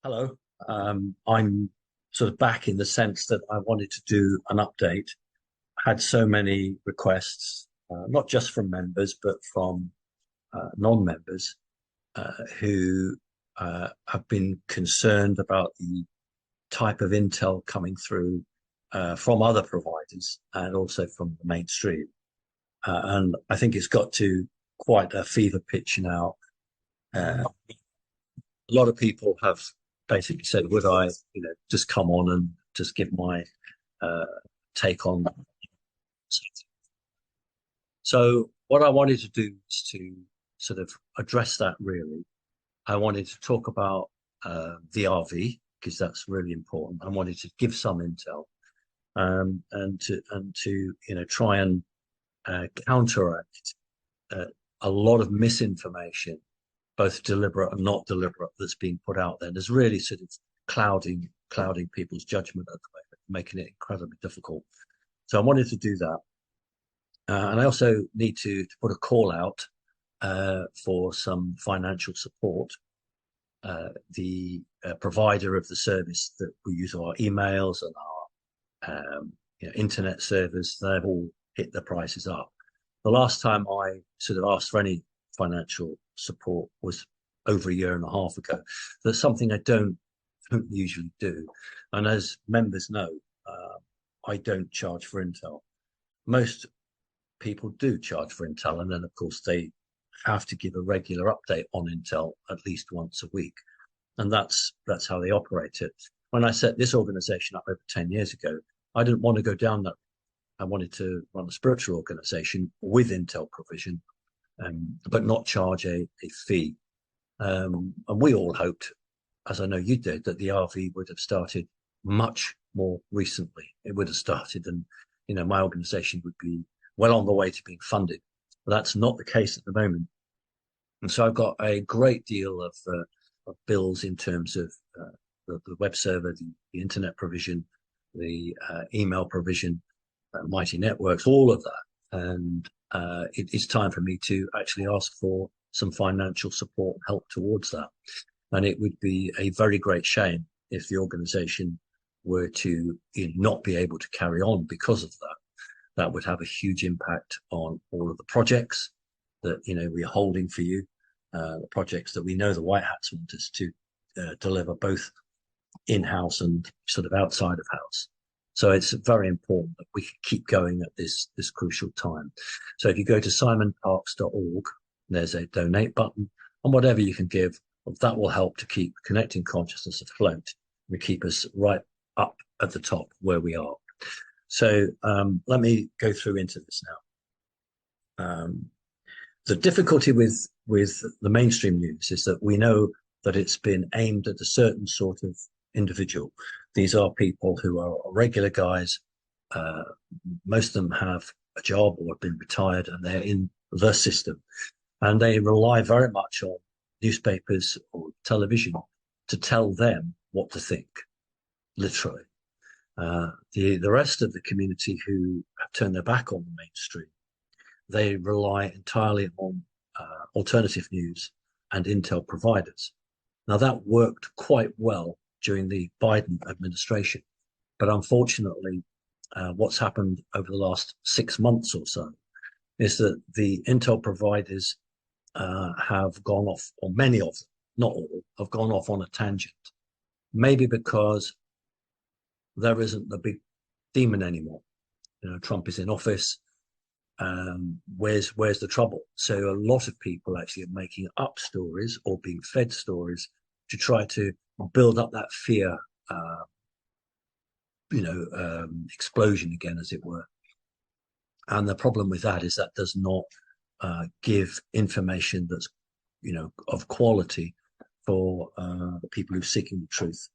Hello. I'm sort of back in the sense that I wanted to do an update. Had so many requests, not just from members, but from non-members who have been concerned about the type of intel coming through from other providers and also from the mainstream. And I think it's got to quite a fever pitch now. A lot of people have basically said, would I, just come on and just give my uh, take on that. So what I wanted to do is to sort of address that really. I wanted to talk about the RV because that's really important. I wanted to give some intel and to try and counteract uh, a lot of misinformation, both deliberate and not deliberate, that's being put out there. There's really sort of clouding people's judgment at the moment, making it incredibly difficult. So I wanted to do that. And I also need to put a call out for some financial support. The provider of the service that we use, our emails and our internet servers, they've all hit the prices up. The last time I sort of asked for any financial support was over a year and a half ago. That's something I don't usually do. And as members know, I don't charge for Intel. Most people do charge for Intel, and then of course they have to give a regular update on Intel at least once a week, and that's how they operate it. When I set this organization up over 10 years ago, I didn't want to go down that. I wanted to run a spiritual organization with Intel provision, but not charge a fee. And we all hoped, as I know you did, that the RV would have started much more recently. It would have started, and my organization would be well on the way to being funded. But that's not the case at the moment. And so I've got a great deal of bills in terms of the web server, the internet provision, the email provision, Mighty Networks, all of that. And it is time for me to actually ask for some financial support, help towards that. And it would be a very great shame if the organization were to not be able to carry on because of that. That would have a huge impact on all of the projects that we're holding for you, the projects that we know the White Hats want us to deliver both in-house and sort of outside of house. So it's very important that we can keep going at this crucial time. So if you go to simonparks.org, there's a donate button, and whatever you can give, that will help to keep connecting consciousness afloat and keep us right up at the top where we are. So let me go through into this now. The difficulty with the mainstream news is that we know that it's been aimed at a certain sort of individual. These are people who are regular guys. Most of them have a job or have been retired, and they're in the system. And they rely very much on newspapers or television to tell them what to think, literally. The rest of the community who have turned their back on the mainstream, they rely entirely on alternative news and intel providers. Now, that worked quite well during the Biden administration, but unfortunately, what's happened over the last 6 months or so is that the intel providers have gone off, or many of them, not all, have gone off on a tangent, maybe because there isn't the big demon anymore. Trump is in office. Where's the trouble? So a lot of people actually are making up stories or being fed stories to try to build up that fear, explosion again, as it were. And the problem with that is that does not give information that's, of quality for the people who are seeking the truth.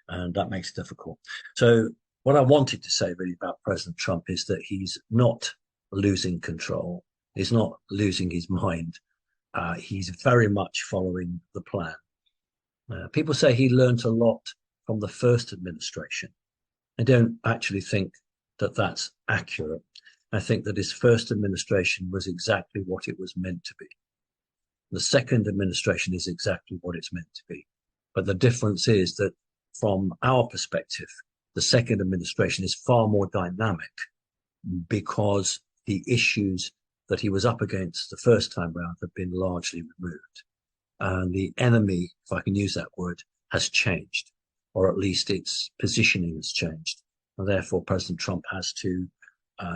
And that makes it difficult. So what I wanted to say really about President Trump is that he's not losing control. He's not losing his mind. He's very much following the plan. People say he learned a lot from the first administration. I don't actually think that that's accurate. I think that his first administration was exactly what it was meant to be. The second administration is exactly what it's meant to be. But the difference is that from our perspective, the second administration is far more dynamic because the issues that he was up against the first time round have been largely removed. And the enemy, if I can use that word, has changed, or at least its positioning has changed. And therefore, President Trump has to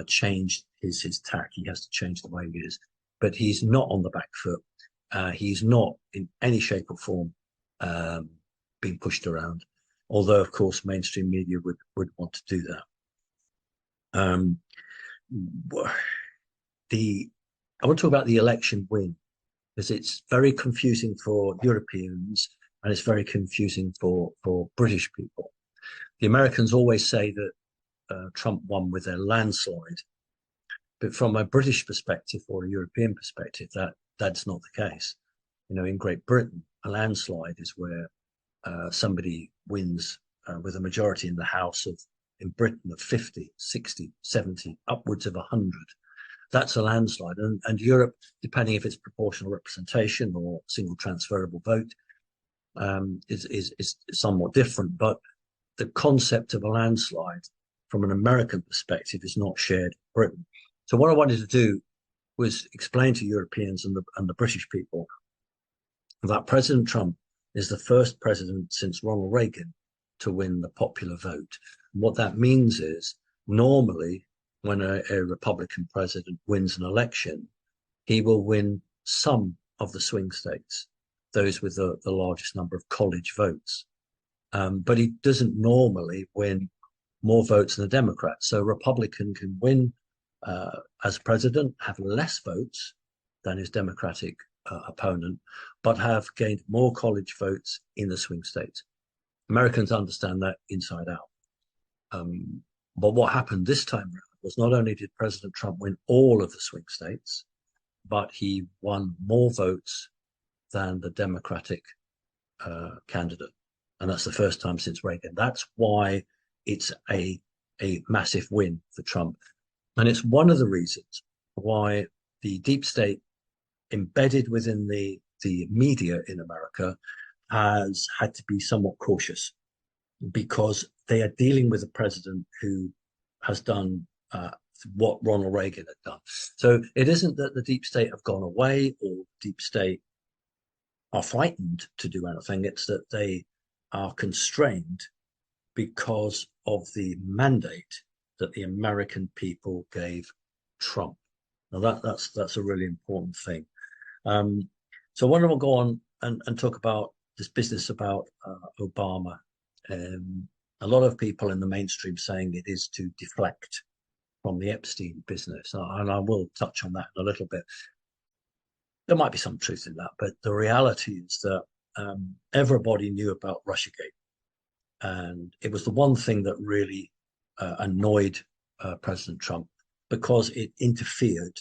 change his tack. He has to change the way he is. But he's not on the back foot. He's not in any shape or form being pushed around, although, of course, mainstream media would want to do that. I want to talk about the election win, because it's very confusing for Europeans and it's very confusing for British people. The Americans always say that Trump won with a landslide, but from a British perspective or a European perspective, that's not the case. You know, in Great Britain, a landslide is where somebody wins with a majority in the House in Britain of 50, 60, 70, upwards of 100. That's a landslide. And Europe, depending if it's proportional representation or single transferable vote, is somewhat different. But the concept of a landslide from an American perspective is not shared in Britain. So what I wanted to do was explain to Europeans and the British people that President Trump is the first president since Ronald Reagan to win the popular vote. And what that means is normally when a Republican president wins an election, he will win some of the swing states, those with the largest number of college votes. But he doesn't normally win more votes than a Democrat. So a Republican can win as president, have less votes than his Democratic opponent, but have gained more college votes in the swing states. Americans understand that inside out. But what happened this time around was not only did President Trump win all of the swing states, but he won more votes than the Democratic candidate. And that's the first time since Reagan. That's why it's a massive win for Trump. And it's one of the reasons why the deep state embedded within the media in America has had to be somewhat cautious, because they are dealing with a president who has done what Ronald Reagan had done. So it isn't that the deep state have gone away or deep state are frightened to do anything. It's that they are constrained because of the mandate that the American people gave Trump. Now that's a really important thing. So why don't we go on and talk about this business about Obama? A lot of people in the mainstream saying it is to deflect from the Epstein business, and I will touch on that in a little bit. There might be some truth in that, but the reality is that everybody knew about Russiagate, and it was the one thing that really annoyed President Trump, because it interfered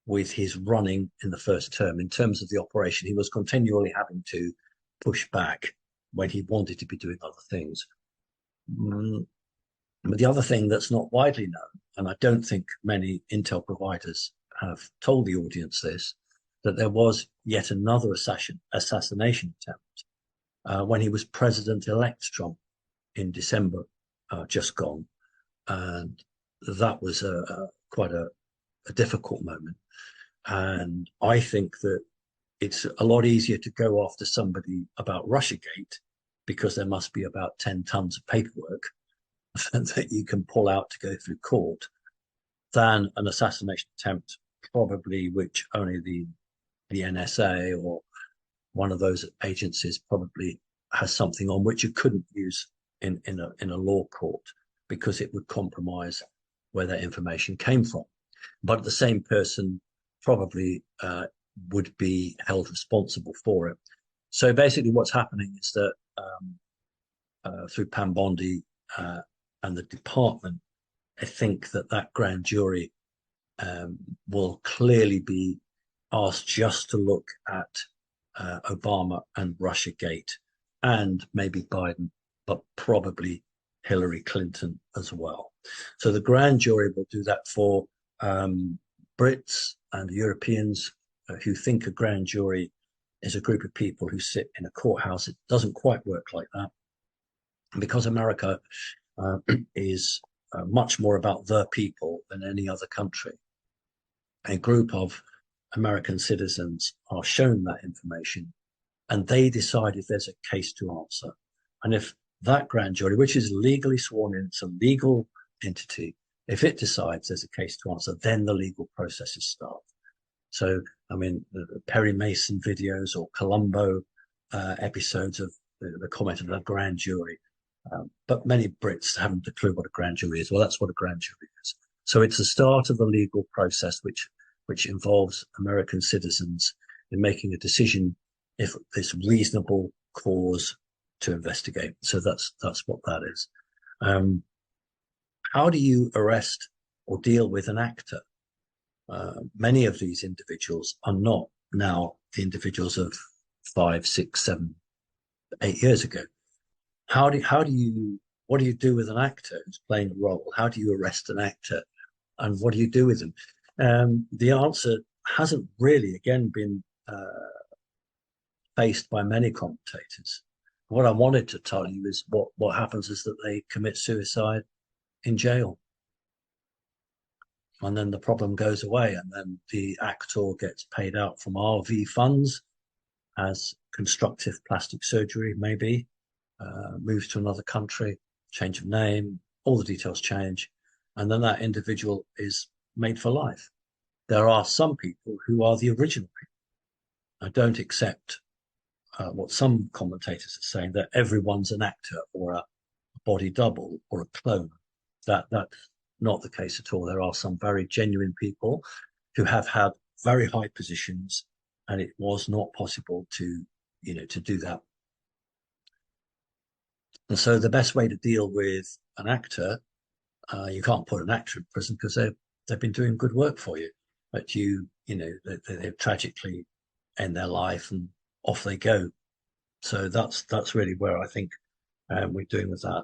with his running in the first term. In terms of the operation, he was continually having to push back when he wanted to be doing other things. But the other thing that's not widely known, and I don't think many intel providers have told the audience this, that there was yet another assassination attempt when he was President-elect Trump in December just gone. And that was quite a difficult moment. And I think that it's a lot easier to go after somebody about Russiagate, because there must be about 10 tons of paperwork that you can pull out to go through court, than an assassination attempt, probably which only the NSA or one of those agencies probably has something on, which you couldn't use in a law court, because it would compromise where that information came from. But the same person probably would be held responsible for it. So basically what's happening is that through Pam Bondi and the department, I think that grand jury will clearly be asked just to look at Obama and Russiagate, and maybe Biden, but probably Hillary Clinton as well. So the grand jury will do that for Brits and Europeans who think a grand jury is a group of people who sit in a courthouse. It doesn't quite work like that. And because America is much more about the people than any other country, a group of American citizens are shown that information, and they decide if there's a case to answer. And if that grand jury, which is legally sworn in, it's a legal entity, if it decides there's a case to answer, then the legal processes start. So, I mean, the Perry Mason videos or Columbo episodes of the comment of the grand jury. But many Brits haven't a clue what a grand jury is. Well, that's what a grand jury is. So it's the start of the legal process, which involves American citizens in making a decision if there's reasonable cause to investigate. So that's what that is. How do you arrest or deal with an actor? Many of these individuals are not now the individuals of 5, 6, 7, 8 years ago. What do you do with an actor who's playing a role? How do you arrest an actor, and what do you do with them? The answer hasn't really, again, been faced by many commentators. What I wanted to tell you is what happens is that they commit suicide in jail. And then the problem goes away, and then the actor gets paid out from RV funds as constructive plastic surgery, maybe, moves to another country, change of name, all the details change, and then that individual is made for life. There are some people who are the original people. I don't accept what some commentators are saying, that everyone's an actor or a body double or a clone. That's not the case at all. There are some very genuine people who have had very high positions, and it was not possible to do that. And so the best way to deal with an actor, you can't put an actor in prison because they've been doing good work for you, but they tragically end their life and off they go. So that's really where I think we're doing with that.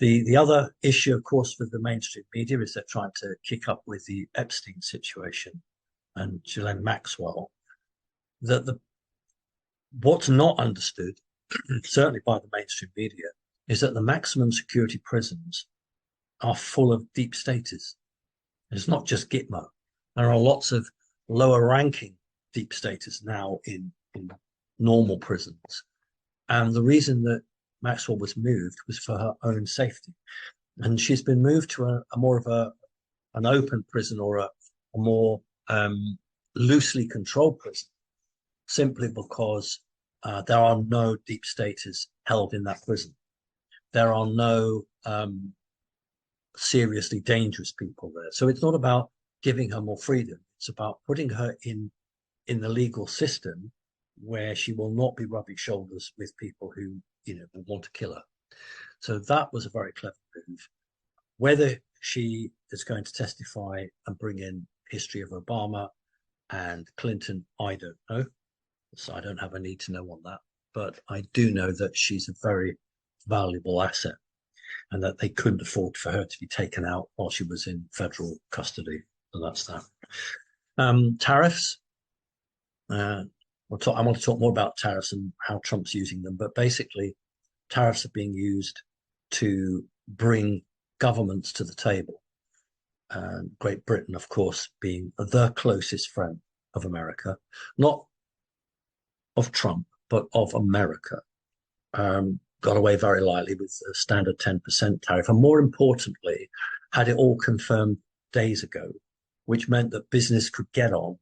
The other issue, of course, with the mainstream media is they're trying to kick up with the Epstein situation and Ghislaine Maxwell. What's not understood, certainly by the mainstream media, is that the maximum security prisons are full of deep staters. It's not just Gitmo. There are lots of lower ranking deep staters now in normal prisons. And the reason that Maxwell was moved was for her own safety. And she's been moved to a more of an open prison, or a more loosely controlled prison, simply because there are no deep staters held in that prison. There are no seriously dangerous people there. So it's not about giving her more freedom. It's about putting her in the legal system where she will not be rubbing shoulders with people who will want to kill her. So that was a very clever move. Whether she is going to testify and bring in history of Obama and Clinton, I don't know. So I don't have a need to know on that. But I do know that she's a very valuable asset, and that they couldn't afford for her to be taken out while she was in federal custody. So that's that. Tariffs. I want to talk more about tariffs and how Trump's using them. But basically, tariffs are being used to bring governments to the table. Great Britain, of course, being the closest friend of America, not of Trump, but of America. Got away very lightly with a standard 10% tariff. And more importantly, had it all confirmed days ago, which meant that business could get on,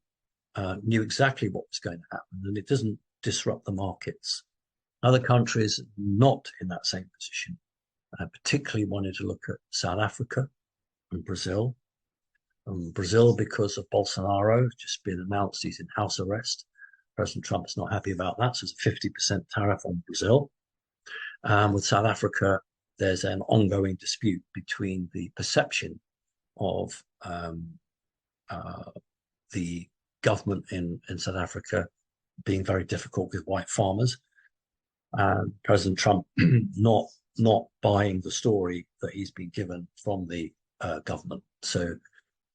knew exactly what was going to happen, and it doesn't disrupt the markets. Other countries not in that same position, particularly wanted to look at South Africa and Brazil. Brazil, because of Bolsonaro, just been announced he's in house arrest. President Trump is not happy about that, so it's a 50% tariff on Brazil. With South Africa, there's an ongoing dispute between the perception of the government in South Africa being very difficult with white farmers, and President Trump not buying the story that he's been given from the government. So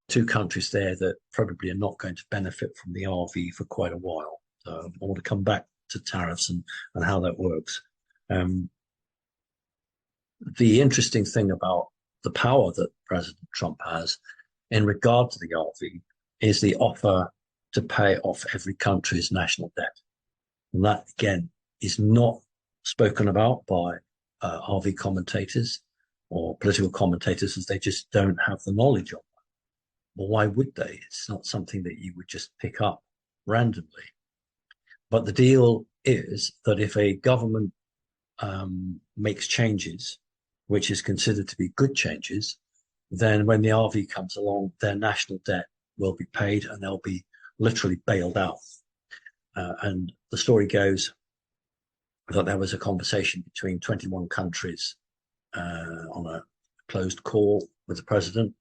two countries there that probably are not going to benefit from the RV for quite a while. I want to come back to tariffs and how that works. Um, the interesting thing about the power that President Trump has in regard to the RV is the offer to pay off every country's national debt. And that, again, is not spoken about by RV commentators or political commentators, as they just don't have the knowledge of that. Well, why would they? It's not something that you would just pick up randomly. But the deal is that if a government makes changes, which is considered to be good changes, then when the RV comes along, their national debt will be paid and they'll be literally bailed out. And the story goes that there was a conversation between 21 countries on a closed call with the President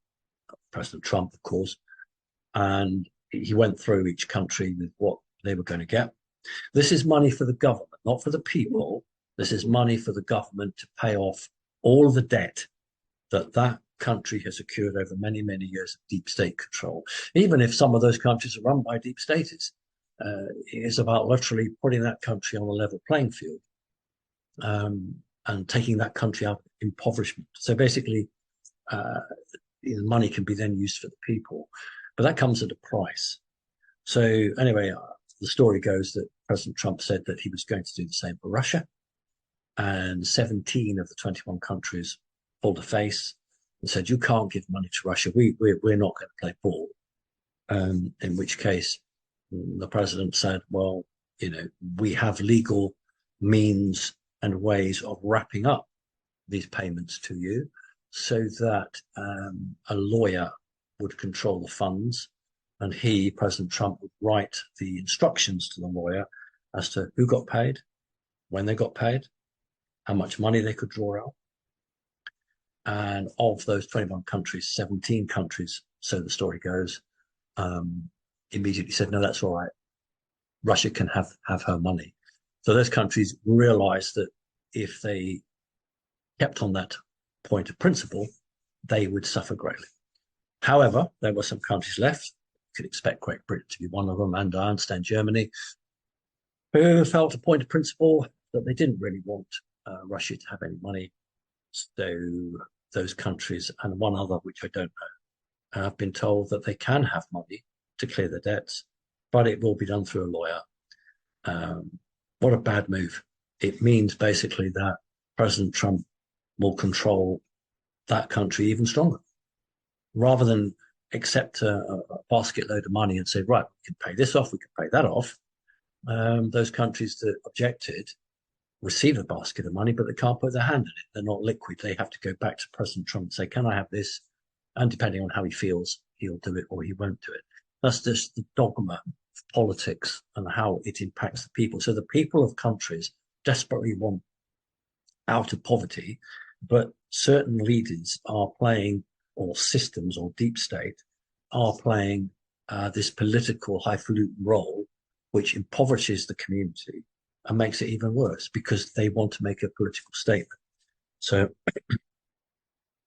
Trump, of course, and he went through each country with what they were going to get. This is money for the government, not for the people. This is money for the government to pay off all of the debt that country has accrued over many, many years of deep state control. Even if some of those countries are run by deep staters, it's about literally putting that country on a level playing field and taking that country out of impoverishment. So basically, money can be then used for the people, but that comes at a price. So anyway, the story goes that President Trump said that he was going to do the same for Russia, and 17 of the 21 countries pulled a face and said, "You can't give money to Russia. We're not going to play ball." In which case, the president said, "Well, we have legal means and ways of wrapping up these payments to you, so that a lawyer would control the funds, and President Trump, would write the instructions to the lawyer as to who got paid, when they got paid, how much money they could draw out." And of those 21 countries, 17 countries, so the story goes, immediately said, "No, that's all right. Russia can have her money." So those countries realized that if they kept on that point of principle, they would suffer greatly. However, there were some countries left. You could expect Great Britain to be one of them, and I understand Germany, who felt a point of principle that they didn't really want Russia to have any money. So those countries, and one other, which I don't know, have been told that they can have money to clear their debts, but it will be done through a lawyer. What a bad move. It means basically that President Trump will control that country even stronger. Rather than accept a basket load of money and say, right, we can pay this off, we can pay that off, those countries that objected receive a basket of money, but they can't put their hand in it. They're not liquid. They have to go back to President Trump and say, "Can I have this?" And depending on how he feels, he'll do it or he won't do it. That's just the dogma of politics and how it impacts the people. So the people of countries desperately want out of poverty, but certain leaders are playing, or systems or deep state are playing this political highfalutin role, which impoverishes the community and makes it even worse because they want to make a political statement. So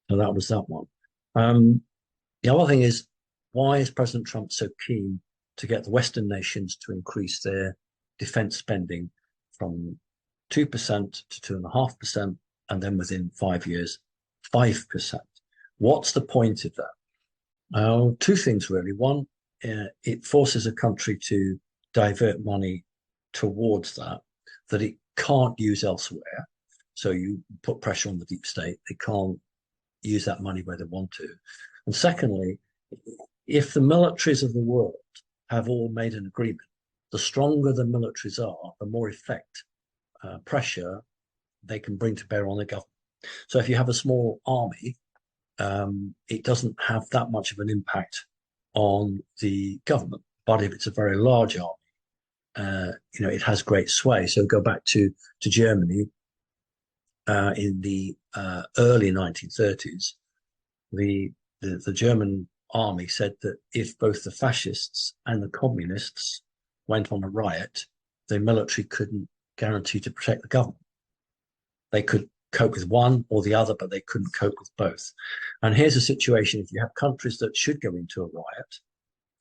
that was that one. The other thing is, why is President Trump so keen to get the Western nations to increase their defense spending from 2% to 2.5%, and then within 5 years, 5%? What's the point of that? Two things, really. One, it forces a country to divert money towards that it can't use elsewhere. So you put pressure on the deep state. They can't use that money where they want to. And secondly, if the militaries of the world have all made an agreement, the stronger the militaries are, the more pressure they can bring to bear on the government. So if you have a small army, it doesn't have that much of an impact on the government. But if it's a very large army, it has great sway. So go back to Germany in the early 1930s. The German army said that if both the fascists and the communists went on a riot, the military couldn't guarantee to protect the government. They could cope with one or the other, but they couldn't cope with both. And here's a situation: if you have countries that should go into a riot,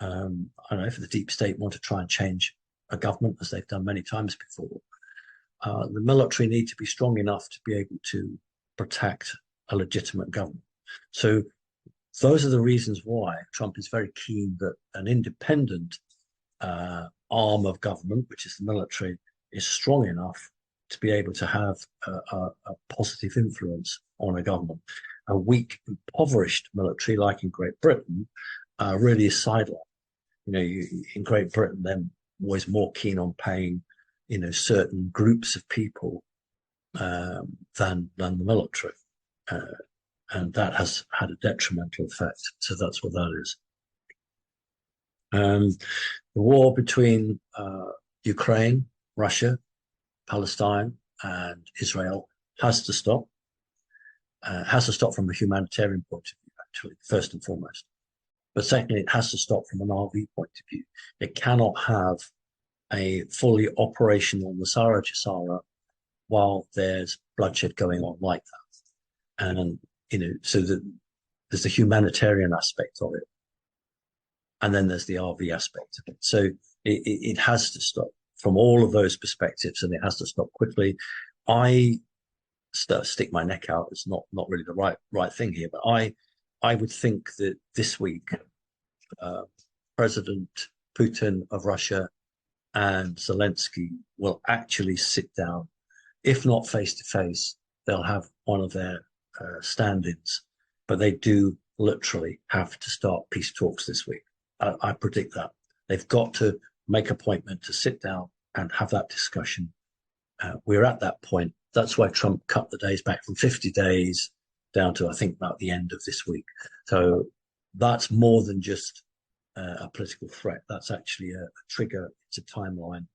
I don't know, if the deep state want to try and change a government, as they've done many times before. The military need to be strong enough to be able to protect a legitimate government. So those are the reasons why Trump is very keen that an independent arm of government, which is the military, is strong enough to be able to have a positive influence on a government. A weak, impoverished military, like in Great Britain, really is sidelined. In Great Britain, they're always more keen on paying, certain groups of people than the military. And that has had a detrimental effect. So that's what that is. The war between Ukraine, Russia, Palestine, and Israel has to stop. Has to stop from a humanitarian point of view, actually, first and foremost. But secondly, it has to stop from an RV point of view. It cannot have a fully operational Nasara Jisara while there's bloodshed going on like that. And, so there's the humanitarian aspect of it. And then there's the RV aspect of it. So it has to stop from all of those perspectives, and it has to stop quickly. I stick my neck out. It's not really the right thing here, but I would think that this week, President Putin of Russia and Zelensky will actually sit down. If not face to face, they'll have one of their stand-ins, but they do literally have to start peace talks this week. I predict that. They've got to make an appointment to sit down and have that discussion. We're at that point. That's why Trump cut the days back from 50 days down to, I think, about the end of this week. So that's more than just a political threat. That's actually a trigger. It's a timeline.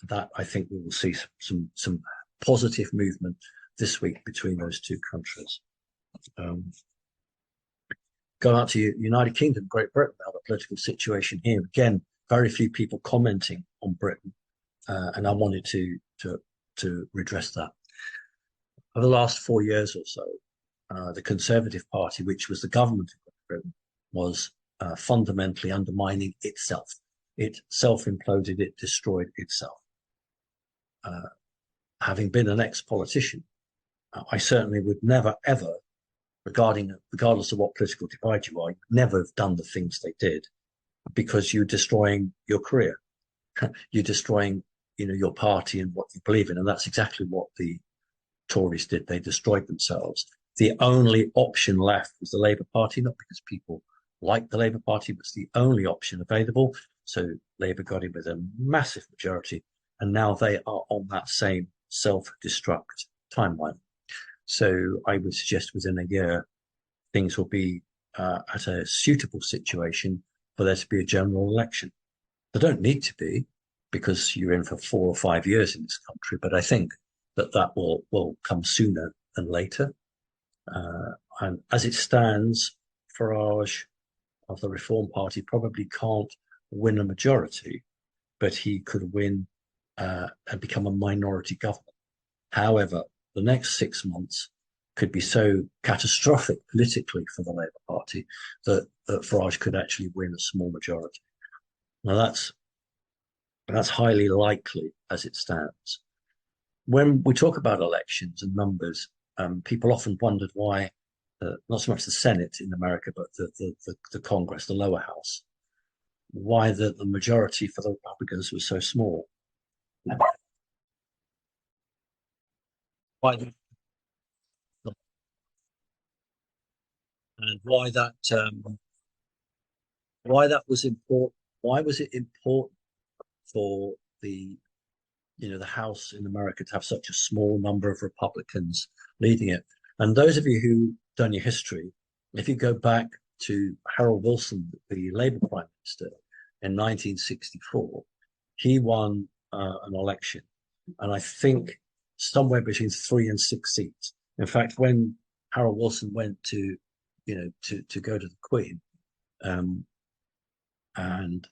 That I think we will see some positive movement this week between those two countries. Go out to United Kingdom, Great Britain, now the political situation here. Again, very few people commenting on Britain, and I wanted to redress that. Over the last 4 years or so, the Conservative Party, which was the government of Great Britain, was fundamentally undermining itself. It self-imploded, it destroyed itself. Having been an ex-politician, I certainly would never, ever, regardless of what political divide you are, you'd never have done the things they did, because you're destroying your career. You're destroying, your party and what you believe in. And that's exactly what the Tories did. They destroyed themselves. The only option left was the Labour Party, not because people liked the Labour Party, but it's the only option available. So Labour got in with a massive majority, and now they are on that same self-destruct timeline. So I would suggest within a year, things will be at a suitable situation for there to be a general election. They don't need to be, because you're in for 4 or 5 years in this country, but I think that will come sooner than later. And as it stands, Farage of the Reform Party probably can't win a majority, but he could win and become a minority government. However, the next 6 months could be so catastrophic politically for the Labour Party that Farage could actually win a small majority. Now that's highly likely as it stands. When we talk about elections and numbers, people often wondered why, not so much the Senate in America, but the Congress, the lower house, why the majority for the Republicans was so small. Why and why that was important. Why was it important for the House in America to have such a small number of Republicans leading it? And those of you who done your history, if you go back to Harold Wilson, the Labour Prime Minister in 1964, he won an election, and I think somewhere between 3 and 6 seats. In fact, when Harold Wilson went to go to the Queen, and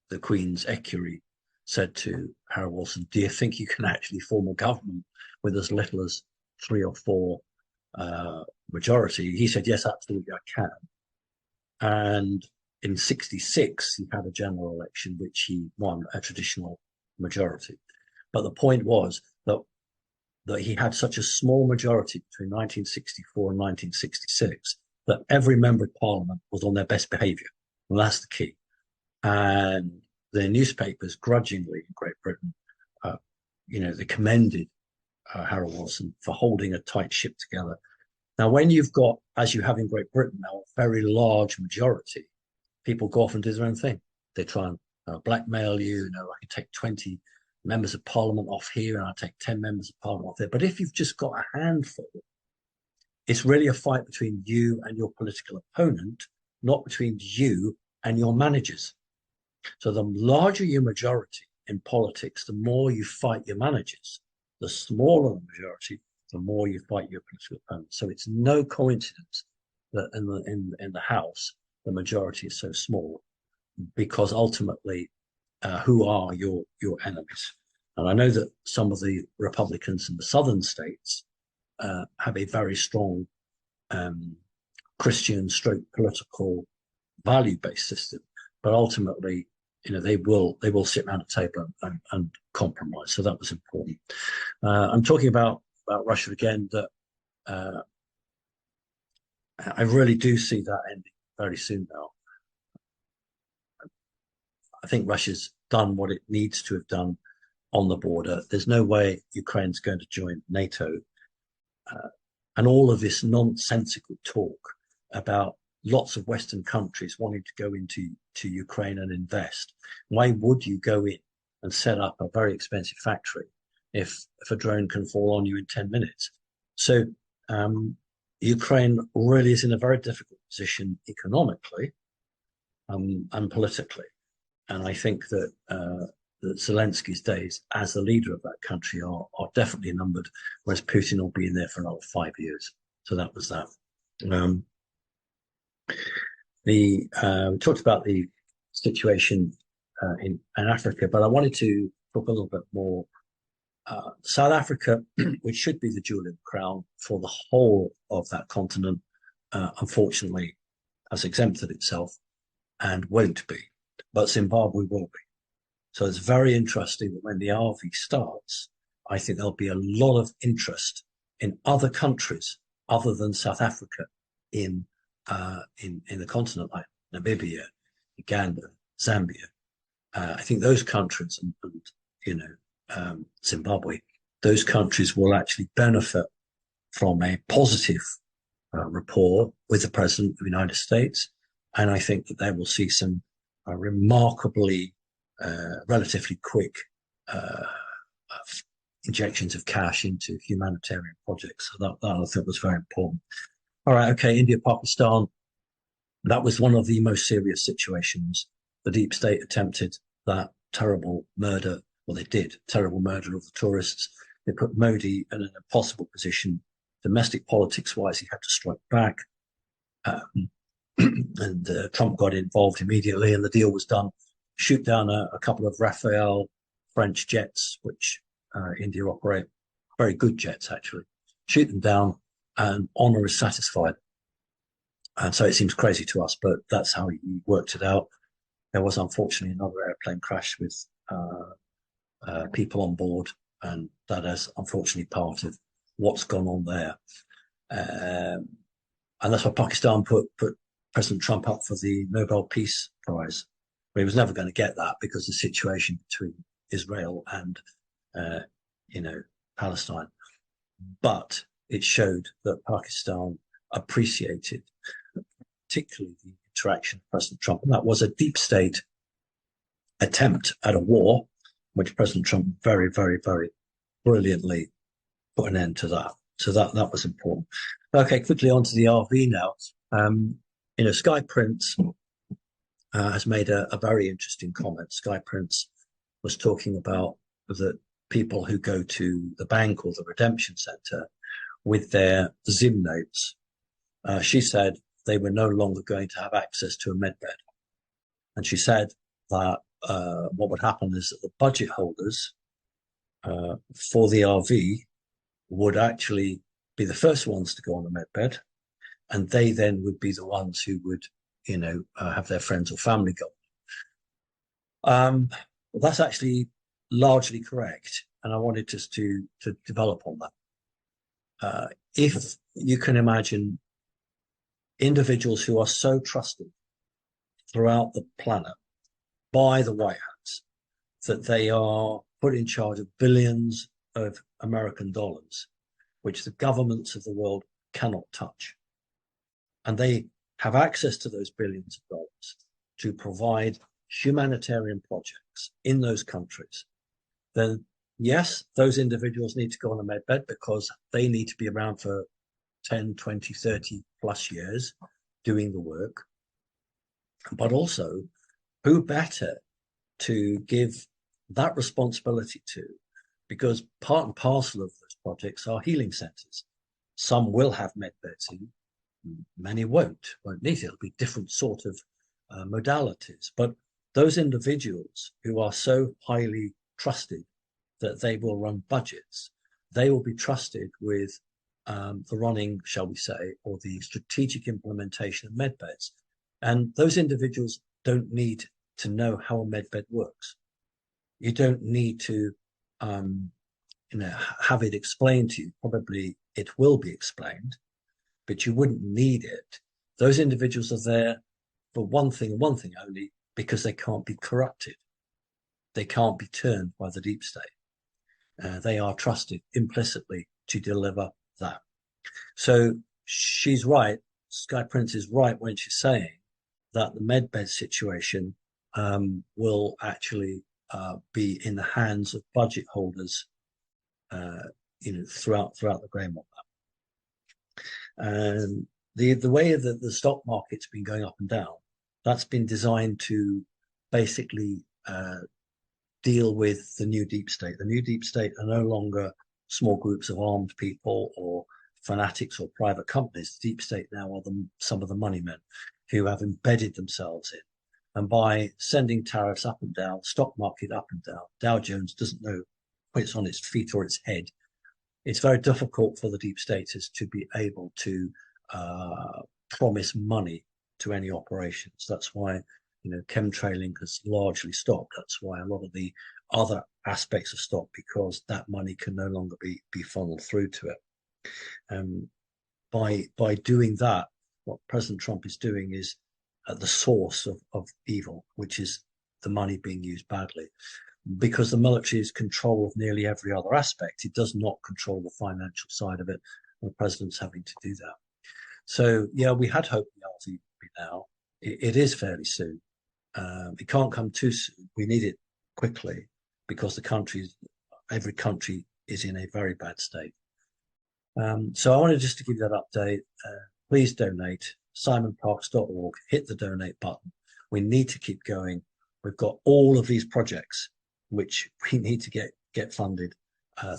the Queen's equerry said to Harold Wilson, "Do you think you can actually form a government with as little as 3 or 4 majority?" He said, "Yes, absolutely, I can." And in 66, he had a general election, which he won a traditional majority. But the point was that he had such a small majority between 1964 and 1966 that every member of parliament was on their best behavior. And that's the key. And the newspapers, grudgingly in Great Britain, they commended Harold Wilson for holding a tight ship together. Now, when you've got, as you have in Great Britain now, a very large majority, people go off and do their own thing. They try and blackmail you. I can take 20 members of parliament off here and I take 10 members of parliament off there. But if you've just got a handful, it's really a fight between you and your political opponent, not between you and your managers. So the larger your majority in politics, the more you fight your managers. The smaller the majority, the more you fight your political opponent. So it's no coincidence that in the House, the majority is so small, because ultimately, who are your enemies? And I know that some of the Republicans in the southern states have a very strong Christian stroke political value-based system, but ultimately, they will sit around a table and compromise. So that was important. I'm talking about Russia again. That I really do see that ending very soon now. I think Russia's done what it needs to have done on the border. There's no way Ukraine's going to join NATO. And all of this nonsensical talk about lots of Western countries wanting to go into Ukraine and invest. Why would you go in and set up a very expensive factory if a drone can fall on you in 10 minutes? So Ukraine really is in a very difficult position economically and politically. And I think that Zelensky's days as the leader of that country are definitely numbered, whereas Putin will be in there for another 5 years. So that was that. We talked about the situation in Africa, but I wanted to talk a little bit more. South Africa, which should be the jewel in the crown for the whole of that continent, unfortunately has exempted itself and won't be, but Zimbabwe will be. So it's very interesting that when the RV starts, I think there'll be a lot of interest in other countries other than South Africa in the continent, like Namibia, Uganda, Zambia. I think those countries and Zimbabwe, those countries will actually benefit from a positive rapport with the President of the United States. And I think that they will see some remarkably, relatively quick injections of cash into humanitarian projects. So that I think was very important. All right, okay, India, Pakistan. That was one of the most serious situations. The deep state attempted that terrible murder. Well, they did terrible murder of the tourists. They put Modi in an impossible position. Domestic politics-wise, he had to strike back. And Trump got involved immediately, and the deal was done. Shoot down a couple of Rafale French jets, which India operate, very good jets actually. Shoot them down, and honor is satisfied. And so it seems crazy to us, but that's how he worked it out. There was unfortunately another airplane crash with people on board, and that is unfortunately part of what's gone on there. And that's why Pakistan put President Trump up for the Nobel Peace Prize. But he was never going to get that because the situation between Israel and, Palestine. But it showed that Pakistan appreciated particularly the interaction of President Trump. And that was a deep state attempt at a war, which President Trump very, very, very brilliantly put an end to that. So that was important. Okay, quickly on to the RV now. Sky Prince has made a very interesting comment. Sky Prince was talking about the people who go to the bank or the redemption center with their Zim notes. She said they were no longer going to have access to a medbed. And she said that what would happen is that the budget holders for the RV would actually be the first ones to go on the medbed, and they then would be the ones who would, have their friends or family go. Well, that's actually largely correct, and I wanted just to develop on that. If you can imagine individuals who are so trusted throughout the planet by the White Hats that they are put in charge of billions of American dollars, which the governments of the world cannot touch. And they have access to those billions of dollars to provide humanitarian projects in those countries. Then, yes, those individuals need to go on a medbed because they need to be around for 10, 20, 30 plus years doing the work. But also, who better to give that responsibility to? Because part and parcel of those projects are healing centres. Some will have medbeds in, many won't need it. It'll be different sort of modalities. But those individuals who are so highly trusted that they will run budgets, they will be trusted with the running, shall we say, or the strategic implementation of medbeds. And those individuals don't need to know how a medbed works. You don't need to have it explained to you. Probably it will be explained, but you wouldn't need it. Those individuals are there for one thing and one thing only, because they can't be corrupted. They can't be turned by the deep state. They are trusted implicitly to deliver that. So she's right. Sky Prince is right when she's saying that the medbed situation will actually be in the hands of budget holders, throughout the Grey Mob. And the way that the stock market's been going up and down, that's been designed to basically deal with the new deep state. The new deep state are no longer small groups of armed people or fanatics or private companies. The deep state now are some of the money men who have embedded themselves in. And by sending tariffs up and down, stock market up and down, Dow Jones doesn't know when it's on its feet or its head. It's very difficult for the deep staters to be able to promise money to any operations. That's why chemtrailing has largely stopped. That's why a lot of the other aspects have stopped, because that money can no longer be funneled through to it. By doing that, what President Trump is doing is at the source of evil, which is the money being used badly. Because the military's control of nearly every other aspect, it does not control the financial side of it, and the president's having to do that. So, yeah, we had hoped the RT would be now. It is fairly soon. It can't come too soon. We need it quickly, because every country is in a very bad state. So I wanted just to give you that update. Please donate. simonparks.org. Hit the donate button. We need to keep going. We've got all of these projects which we need to get funded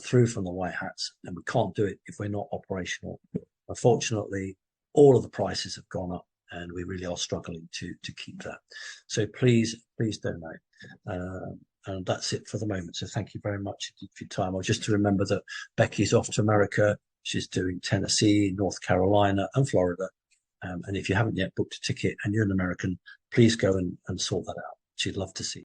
through from the White Hats, and we can't do it if we're not operational. Unfortunately, all of the prices have gone up, and we really are struggling to keep that. So please donate. And that's it for the moment. So thank you very much for your time. Just to remember that Becky's off to America. She's doing Tennessee, North Carolina, and Florida. And if you haven't yet booked a ticket and you're an American, please go and sort that out. She'd love to see you.